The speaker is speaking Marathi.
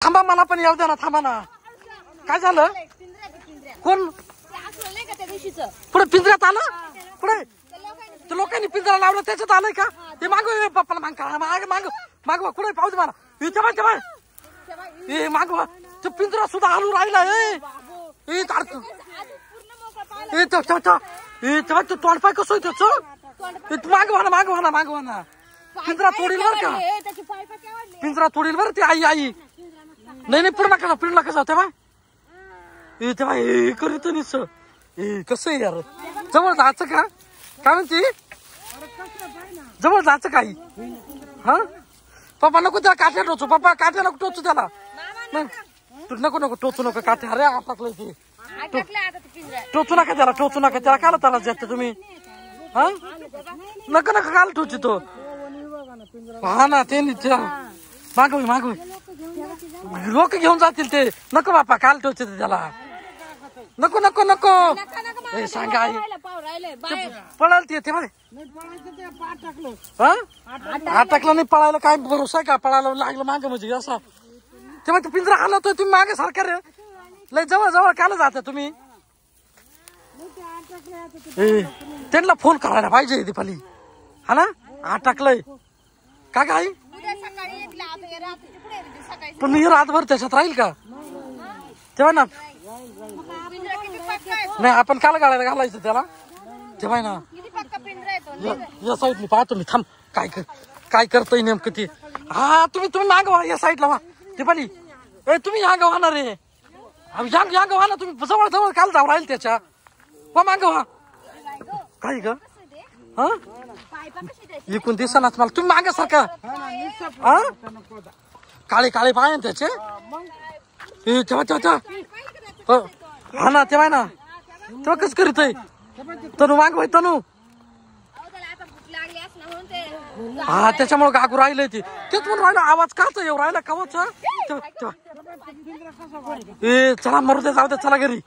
थांबा मला पण येऊ द्या ना, थांबा ना. काय झालं? कोण पुढे पिंजऱ्यात आलं? पुढे ते लोकांनी पिंजरा लावला त्याच्यात आलंय का? ते मागव पप्पाला माग मागवा कुठे पाहू दे मला. मागवा ते पिंजरा सुद्धा हलू राहिला. तोंडपाय कसं आहे त्याच? मागवा ना पिंजरा तोडील बर का, पिंजरा तोडील बर ते. आई नाही पुढे नका जाऊ. तेव्हा करीत निस कसं आहे यार. जवळ जायचं का? काय म्हणते? जवळ जायचं काही? हा पप्पा नको त्याला काठ्या टोचू. पप्पा काठ्या नको टोचू त्याला. नको टोचू नको काठ्या. अरे आपलं ते टोचू नका त्याला काला त्याला जाते तुम्ही. हा नको काल टोचू तो. हा ना ते मागवी लोक घेऊन जातील ते. नको बापा काल टोचते त्याला. नको सांगा आई पळाल ते टाकलं नाही. पळायला काय भरोसा का? पळायला लागलं माग म्हणजे असं तेव्हा ते पिंजरा हलवतोय तुम्ही मागे सारखा रे. लय जवळ काल जाता तुम्ही. त्यांना फोन करायला पाहिजे दीपाली. हा ना टाकलंय का काय? पण मी रातभर त्याच्यात राहील का? तेव्हा ना नाही आपण काल गाड्याला घालायचं त्याला. तेव्हा ना या साईडनी पाहतो मी. थांब काय करतोय नेमकं ते. हा तुम्ही मागवा या साईडला वा दीपाली. तुम्ही या गव्हा रे. या गव्हा ना तुम्ही. जवळ काल जाऊ राहील त्याच्या. मागवा काही का? हा इकून दिसनाच मला. तुम्ही मागे सारखा. हा काळे पाय त्याचे. तेव्हा हा ना तेव्हा ना तेव्हा कसं करीत आहे तनू. मागवाय तनू. हा त्याच्यामुळे गागू राहिलंय ते. तेच म्हणून राहिलं आवाज काच येऊ राहिला कवाचा. चला मरू दे जाऊ दे चला घरी.